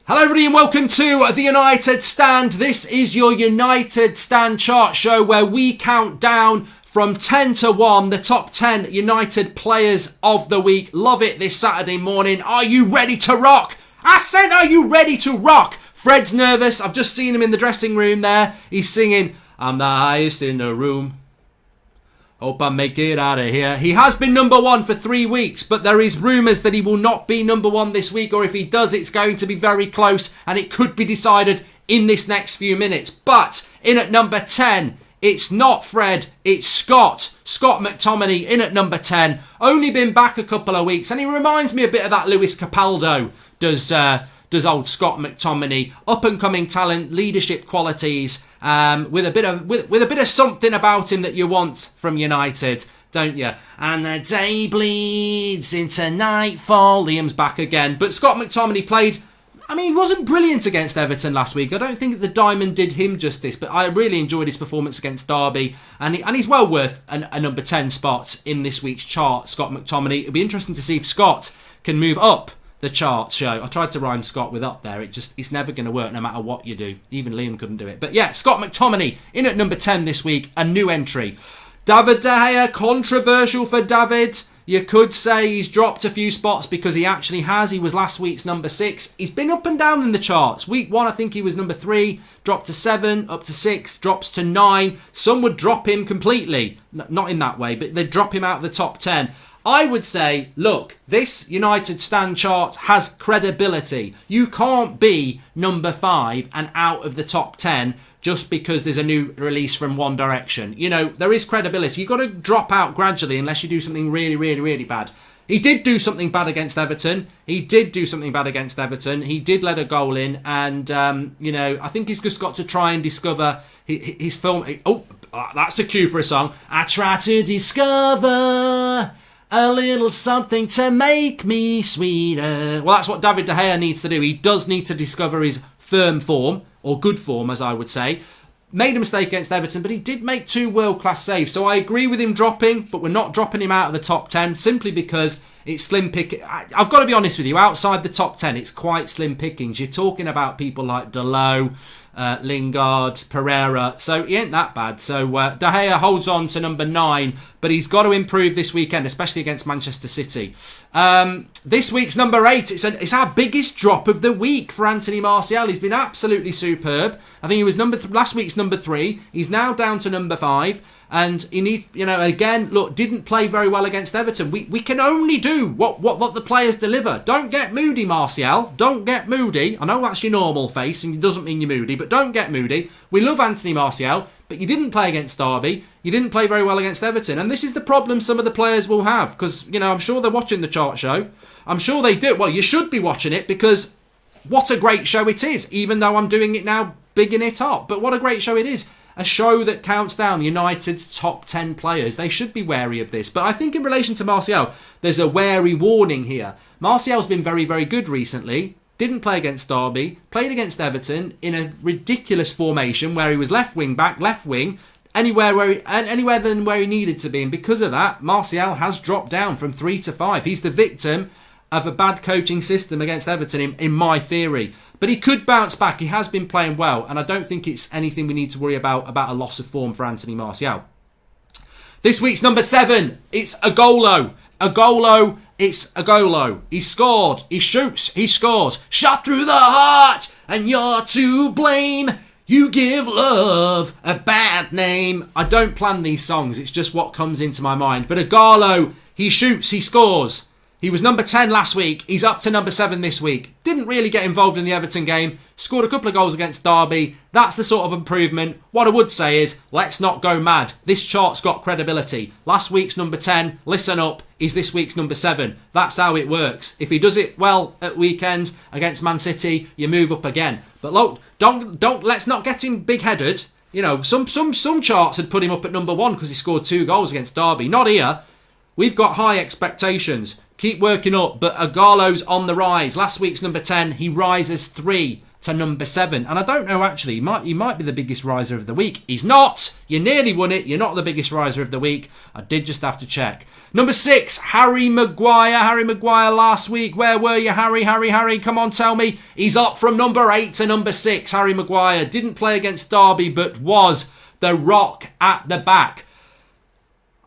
Hello everybody and welcome to the United Stand. This is your United Stand chart show where we count down from 10 to 1 the top 10 United players of the week. Love it this Saturday morning. Are you ready to rock? I said, are you ready to rock? Fred's nervous. I've just seen him in the dressing room there. He's singing, I'm the highest in the room. Hope I make it out of here. He has been number 1 for 3 weeks, but there is rumours that he will not be number 1 this week, or if he does, it's going to be very close, and it could be decided in this next few minutes. But in at number 10, it's not Fred, it's Scott. Scott McTominay in at number 10. Only been back a couple of weeks, and he reminds me a bit of that Lewis Capaldo does old Scott McTominay. Up-and-coming talent, leadership qualities, with a bit of something about him that you want from United, don't you? And the day bleeds into nightfall. Liam's back again. But Scott McTominay played, he wasn't brilliant against Everton last week. I don't think the diamond did him justice, but I really enjoyed his performance against Derby, and he's well worth a number 10 spot in this week's chart, Scott McTominay. It'll be interesting to see if Scott can move up the chart show. I tried to rhyme Scott with up there. It's never going to work no matter what you do. Even Liam couldn't do it. But yeah, Scott McTominay in at number 10 this week. A new entry. David De Gea, controversial for David. You could say he's dropped a few spots because he actually has. He was last week's number 6. He's been up and down in the charts. Week 1, I think he was number 3. Dropped to 7, up to 6, drops to 9. Some would drop him completely. Not in that way, but they'd drop him out of the top 10. I would say, look, this United Stand chart has credibility. You can't be number 5 and out of the top 10 just because there's a new release from One Direction. You know, there is credibility. You've got to drop out gradually unless you do something really, really, really bad. He did do something bad against Everton. He did let a goal in. And, I think he's just got to try and discover his film. Oh, that's a cue for a song. I try to discover a little something to make me sweeter. Well, that's what David De Gea needs to do. He does need to discover his firm form, or good form, as I would say. Made a mistake against Everton, but he did make 2 world-class saves. So I agree with him dropping, but we're not dropping him out of the top 10, simply because it's slim pick. I've got to be honest with you, outside the top 10, it's quite slim pickings. You're talking about people like Delot, Lingard, Pereira, so he ain't that bad. So De Gea holds on to number 9, but he's got to improve this weekend, especially against Manchester City. This week's number 8, it's our biggest drop of the week for Anthony Martial. He's been absolutely superb. I think he was last week's number 3. He's now down to number 5. And he needs, again, look, didn't play very well against Everton. We can only do what the players deliver. Don't get moody, Martial. Don't get moody. I know that's your normal face and it doesn't mean you're moody, but don't get moody. We love Anthony Martial, but you didn't play against Derby. You didn't play very well against Everton. And this is the problem some of the players will have, because, I'm sure they're watching the chart show. I'm sure they do. Well, you should be watching it, because what a great show it is, even though I'm doing it now, bigging it up. But what a great show it is. A show that counts down United's top 10 players. They should be wary of this. But I think in relation to Martial, there's a wary warning here. Martial's been very, very good recently. Didn't play against Derby. Played against Everton in a ridiculous formation where he was left wing back, left wing, anywhere than where he needed to be. And because of that, Martial has dropped down from 3 to 5. He's the victim of a bad coaching system against Everton, in my theory. But he could bounce back. He has been playing well, and I don't think it's anything we need to worry about a loss of form for Anthony Martial. This week's number 7, it's Ighalo. It's Ighalo. He scored, he shoots, he scores. Shot through the heart, and you're to blame. You give love a bad name. I don't plan these songs, it's just what comes into my mind. But Ighalo, he shoots, he scores. He was number 10 last week. He's up to number 7 this week. Didn't really get involved in the Everton game. Scored a couple of goals against Derby. That's the sort of improvement. What I would say is, let's not go mad. This chart's got credibility. Last week's number 10, listen up, is this week's number 7. That's how it works. If he does it well at weekend against Man City, you move up again. But look, don't let's not get him big-headed. Some charts had put him up at number 1 because he scored 2 goals against Derby. Not here. We've got high expectations. Keep working up, but Ighalo's on the rise. Last week's number 10, he rises 3 to number 7. And I don't know, actually, he might be the biggest riser of the week. He's not. You nearly won it. You're not the biggest riser of the week. I did just have to check. Number 6, Harry Maguire. Harry Maguire last week. Where were you, Harry? Harry, come on, tell me. He's up from number 8 to number 6. Harry Maguire didn't play against Derby, but was the rock at the back.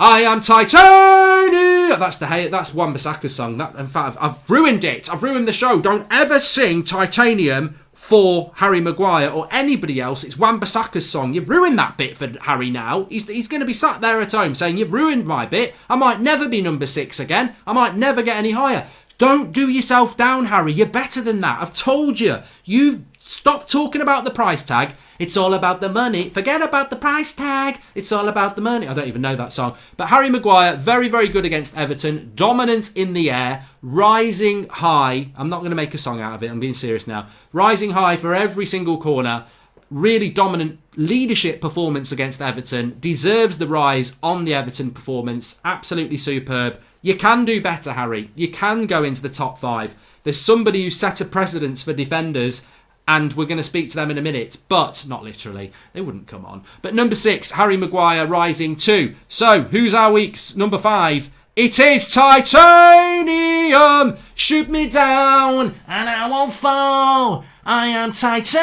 I am titanium. That's Wan-Bissaka's song. In fact, I've ruined it. I've ruined the show. Don't ever sing Titanium for Harry Maguire or anybody else. It's Wan-Bissaka's song. You've ruined that bit for Harry now. He's going to be sat there at home saying, you've ruined my bit. I might never be number 6 again. I might never get any higher. Don't do yourself down, Harry. You're better than that. I've told you. You've stopped talking about the price tag. It's all about the money. Forget about the price tag. It's all about the money. I don't even know that song. But Harry Maguire, very, very good against Everton. Dominant in the air. Rising high. I'm not going to make a song out of it. I'm being serious now. Rising high for every single corner. Really dominant leadership performance against Everton. Deserves the rise on the Everton performance. Absolutely superb. You can do better, Harry. You can go into the top 5. There's somebody who set a precedence for defenders, and we're going to speak to them in a minute, but not literally. They wouldn't come on. But number 6, Harry Maguire rising 2. So, who's our week's number 5? It is Titanium. Shoot me down and I won't fall. I am Titanium.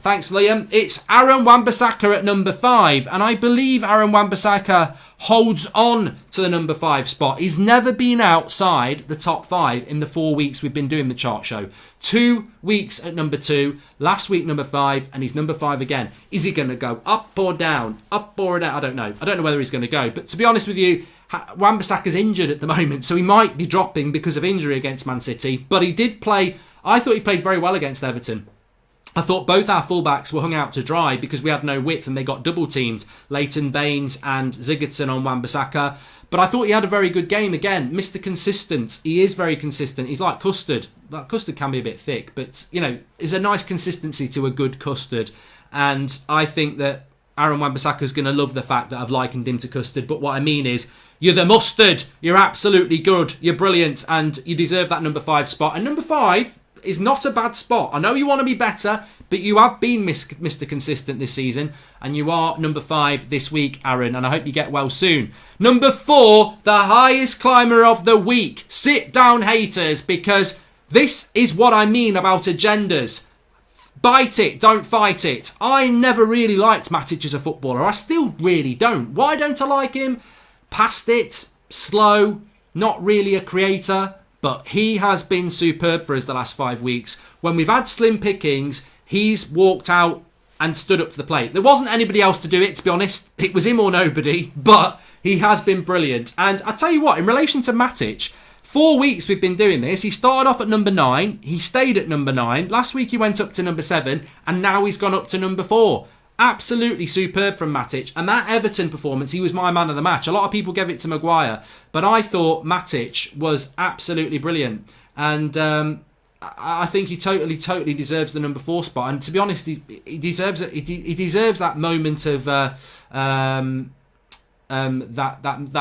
Thanks, Liam. It's Aaron Wan-Bissaka at number 5. And I believe Aaron Wan-Bissaka holds on to the number 5 spot. He's never been outside the top 5 in the 4 weeks we've been doing the chart show. 2 weeks at number 2, last week number 5, and he's number 5 again. Is he going to go up or down? Up or down? I don't know. I don't know whether he's going to go. But to be honest with you, Wan-Bissaka's injured at the moment, so he might be dropping because of injury against Man City. But he did play. I thought he played very well against Everton. I thought both our fullbacks were hung out to dry because we had no width and they got double teamed. Leighton Baines and Sigurdsson on Wan-Bissaka. But I thought he had a very good game again. Mr. Consistent. He is very consistent. He's like custard. That custard can be a bit thick, but you know, there's a nice consistency to a good custard. And I think that Aaron Wan-Bissaka is going to love the fact that I've likened him to custard. But what I mean is, you're the mustard. You're absolutely good. You're brilliant, and you deserve that number 5 spot. And number 5 is not a bad spot. I know you want to be better, but you have been Mr. Consistent this season, and you are number 5 this week, Aaron, and I hope you get well soon. Number 4, the highest climber of the week. Sit down, haters, because this is what I mean about agendas. Bite it, don't fight it. I never really liked Matic as a footballer. I still really don't. Why don't I like him? Past it, slow, not really a creator, but he has been superb for us the last 5 weeks. When we've had slim pickings, he's walked out and stood up to the plate. There wasn't anybody else to do it, to be honest. It was him or nobody, but he has been brilliant. And I tell you what, in relation to Matic, 4 weeks we've been doing this. He started off at number 9. He stayed at number 9. Last week he went up to number 7. And now he's gone up to number 4. Absolutely superb from Matic. And that Everton performance, he was my man of the match. A lot of people gave it to Maguire. But I thought Matic was absolutely brilliant. And I think he totally deserves the number 4 spot. And to be honest, he deserves it. He deserves that moment of that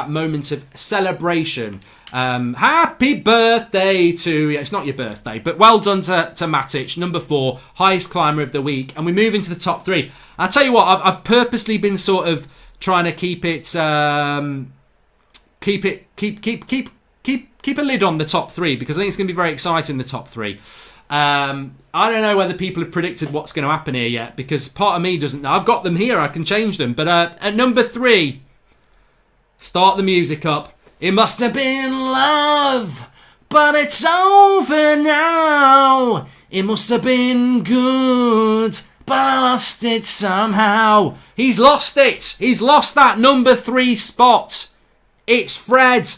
moment of celebration. Happy birthday to you. It's not your birthday, but well done to Matic, number 4, highest climber of the week. And we move into the top 3. I'll tell you what, I've purposely been sort of trying to keep a lid on the top 3 because I think it's going to be very exciting, the top 3. I don't know whether people have predicted what's going to happen here yet because part of me doesn't know. I've got them here, I can change them. But at number 3, start the music up. It must have been love, but it's over now. It must have been good, but I lost it somehow. He's lost it. He's lost that number 3 spot. It's Fred.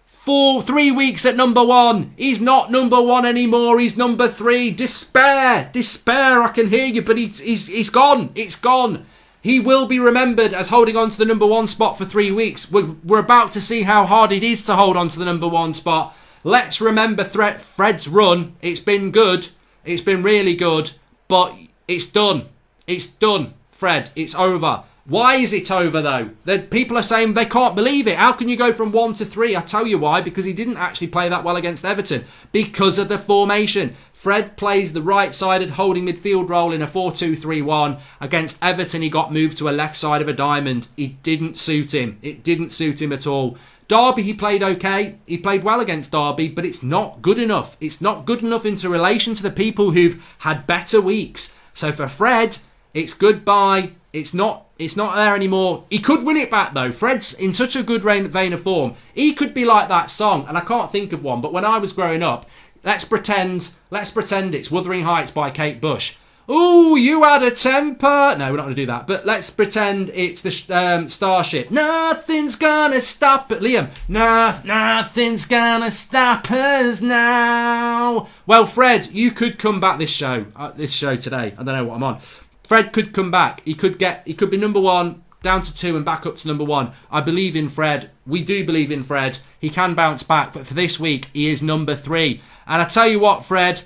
3 weeks at number 1. He's not number 1 anymore. He's number 3. Despair. I can hear you, but he's gone. It's gone. He will be remembered as holding on to the number 1 spot for 3 weeks. We're about to see how hard it is to hold on to the number 1 spot. Let's remember Fred's run. It's been good. It's been really good. But it's done. It's done, Fred. It's over. Why is it over though? People are saying they can't believe it. How can you go from 1 to 3? I tell you why. Because he didn't actually play that well against Everton. Because of the formation. Fred plays the right-sided holding midfield role in a 4-2-3-1. Against Everton, he got moved to a left side of a diamond. It didn't suit him. It didn't suit him at all. Derby, he played okay. He played well against Derby, but it's not good enough. It's not good enough into relation to the people who've had better weeks. So for Fred, it's goodbye. It's not there anymore. He could win it back though. Fred's in such a good vein of form. He could be like that song, and I can't think of one, but when I was growing up, let's pretend it's Wuthering Heights by Kate Bush. Ooh, you had a temper. No, we're not going to do that. But let's pretend it's the Starship. Nothing's gonna stop it, Liam. Nothing's gonna stop us now. Well, Fred, you could come back this show today. I don't know what I'm on. Fred could come back. He could be number 1, down to 2 and back up to number 1. I believe in Fred. We do believe in Fred. He can bounce back, but for this week, he is number 3. And I tell you what, Fred,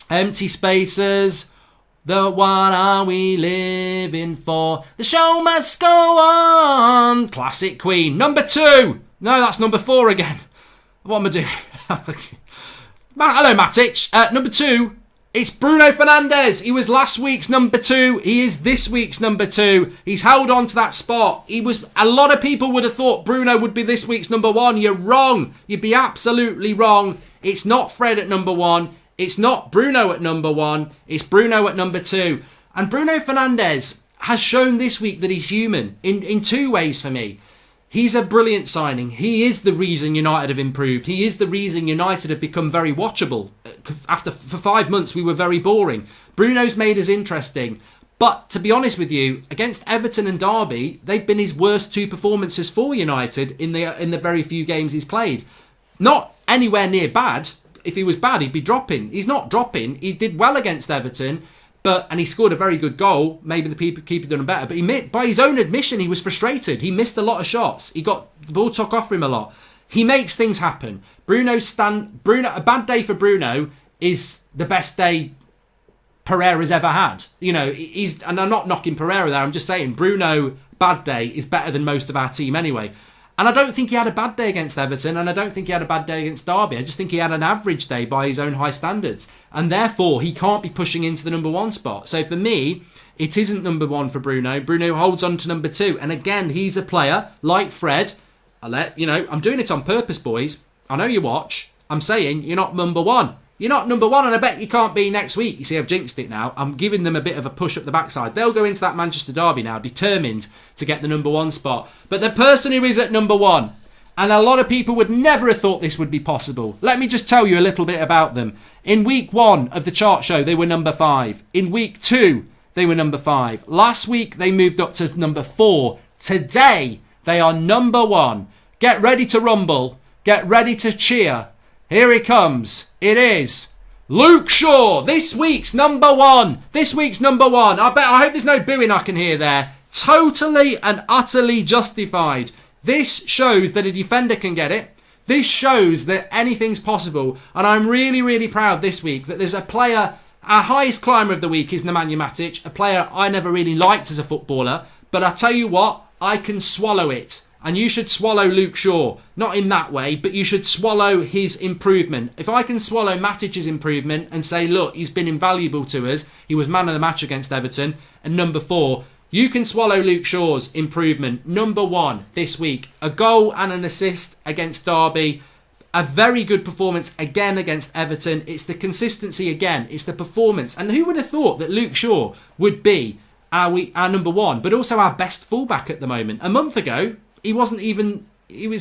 empty spaces. The what are we living for? The show must go on. Classic Queen. Number 2. No, that's number 4 again. What am I doing? Hello, Matic. Number 2. It's Bruno Fernandes. He was last week's number 2. He is this week's number 2. He's held on to that spot. A lot of people would have thought Bruno would be this week's number 1. You're wrong. You'd be absolutely wrong. It's not Fred at number 1. It's not Bruno at number 1. It's Bruno at number 2. And Bruno Fernandes has shown this week that he's human in 2 ways for me. He's a brilliant signing. He is the reason United have improved. He is the reason United have become very watchable. For 5 months, we were very boring. Bruno's made us interesting. But to be honest with you, against Everton and Derby, they've been his worst 2 performances for United in the very few games he's played. Not anywhere near bad. If he was bad, he'd be dropping. He's not dropping. He did well against Everton. And he scored a very good goal. Maybe the keeper done better. But by his own admission, he was frustrated. He missed a lot of shots. The ball took off for him a lot. He makes things happen. A bad day for Bruno is the best day Pereira's ever had. And I'm not knocking Pereira there. I'm just saying Bruno, bad day, is better than most of our team anyway. And I don't think he had a bad day against Everton, and I don't think he had a bad day against Derby. I just think he had an average day by his own high standards. And therefore, he can't be pushing into the number 1 spot. So for me, it isn't number 1 for Bruno. Bruno holds on to number 2. And again, he's a player like Fred. I'm doing it on purpose, boys. I know you watch. I'm saying you're not number 1. You're not number 1, and I bet you can't be next week. You see, I've jinxed it now. I'm giving them a bit of a push up the backside. They'll go into that Manchester derby now, determined to get the number 1 spot. But the person who is at number 1, and a lot of people would never have thought this would be possible. Let me just tell you a little bit about them. In week 1 of the chart show, they were number 5. In week 2, they were number 5. Last week, they moved up to number 4. Today, they are number 1. Get ready to rumble. Get ready to cheer. Here he comes. It is Luke Shaw, this week's number 1. This week's number 1. I hope there's no booing I can hear there. Totally and utterly justified. This shows that a defender can get it. This shows that anything's possible. And I'm really, really proud this week that there's a player. Our highest climber of the week is Nemanja Matic, a player I never really liked as a footballer. But I tell you what, I can swallow it. And you should swallow Luke Shaw. Not in that way, but you should swallow his improvement. If I can swallow Matic's improvement and say, look, he's been invaluable to us. He was man of the match against Everton. And number 4, you can swallow Luke Shaw's improvement. Number 1 this week. A goal and an assist against Derby. A very good performance again against Everton. It's the consistency again. It's the performance. And who would have thought that Luke Shaw would be our number 1, but also our best fullback at the moment? A month ago, he was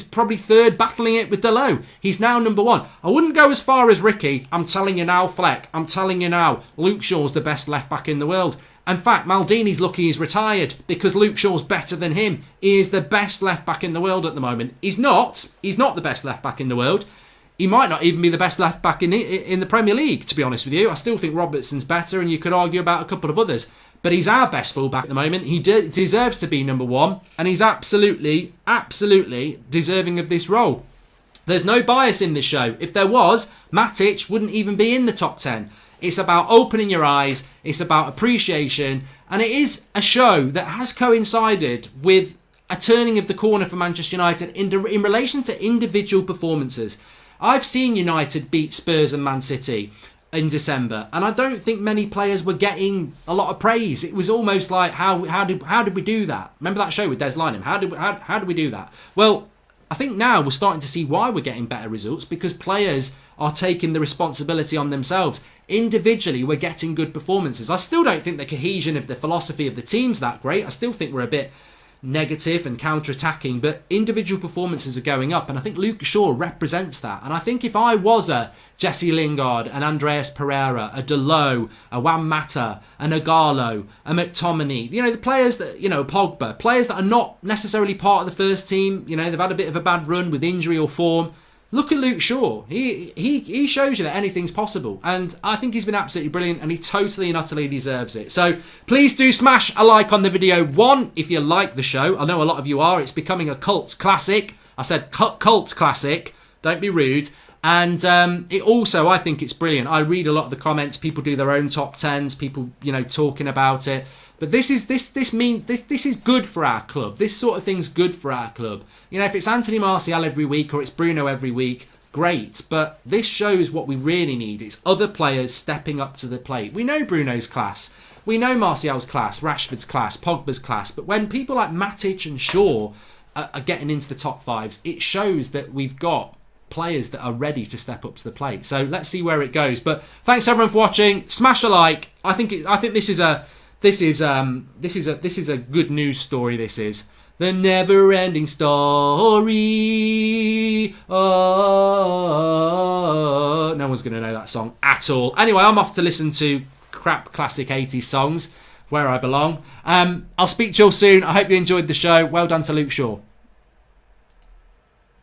probably 3rd, battling it with Ighalo. He's now number 1. I wouldn't go as far as Ricky. I'm telling you now, Fleck. I'm telling you now, Luke Shaw's the best left-back in the world. In fact, Maldini's lucky he's retired because Luke Shaw's better than him. He is the best left-back in the world at the moment. He's not the best left-back in the world. He might not even be the best left-back in the Premier League, to be honest with you. I still think Robertson's better, and you could argue about a couple of others. But he's our best fullback at the moment. He deserves to be number 1, and he's absolutely, absolutely deserving of this role. There's no bias in this show. If there was, Matic wouldn't even be in the top 10. It's about opening your eyes. It's about appreciation. And it is a show that has coincided with a turning of the corner for Manchester United in relation to individual performances. I've seen United beat Spurs and Man City in December, and I don't think many players were getting a lot of praise. It was almost like, how did we do that? Remember that show with Des Lynam? How did we do that? Well, I think now we're starting to see why we're getting better results, because players are taking the responsibility on themselves. Individually, we're getting good performances. I still don't think the cohesion of the philosophy of the team's that great. I still think we're a bit negative and counter-attacking, but individual performances are going up, and I think Luke Shaw represents that. And I think if I was a Jesse Lingard, an Andreas Pereira, a Delot, a Wan-Bissaka, an Ighalo, a McTominay, the players that, Pogba, players that are not necessarily part of the first team, they've had a bit of a bad run with injury or form. Look at Luke Shaw. He shows you that anything's possible. And I think he's been absolutely brilliant, and he totally and utterly deserves it. So please do smash a like on the video. One, if you like the show. I know a lot of you are. It's becoming a cult classic. I said cult classic. Don't be rude. And it also, I think it's brilliant. I read a lot of the comments. People do their own top 10s. People, talking about it. But this is good for our club. This sort of thing's good for our club. If it's Anthony Martial every week or it's Bruno every week, great. But this shows what we really need. It's other players stepping up to the plate. We know Bruno's class. We know Martial's class, Rashford's class, Pogba's class. But when people like Matic and Shaw are getting into the top fives, it shows that we've got players that are ready to step up to the plate. So let's see where it goes. But thanks everyone for watching. Smash a like. I think this is a good news story. This is the never-ending story. Oh, no one's going to know that song at all. Anyway, I'm off to listen to crap classic 80s songs where I belong. I'll speak to you all soon. I hope you enjoyed the show. Well done to Luke Shaw.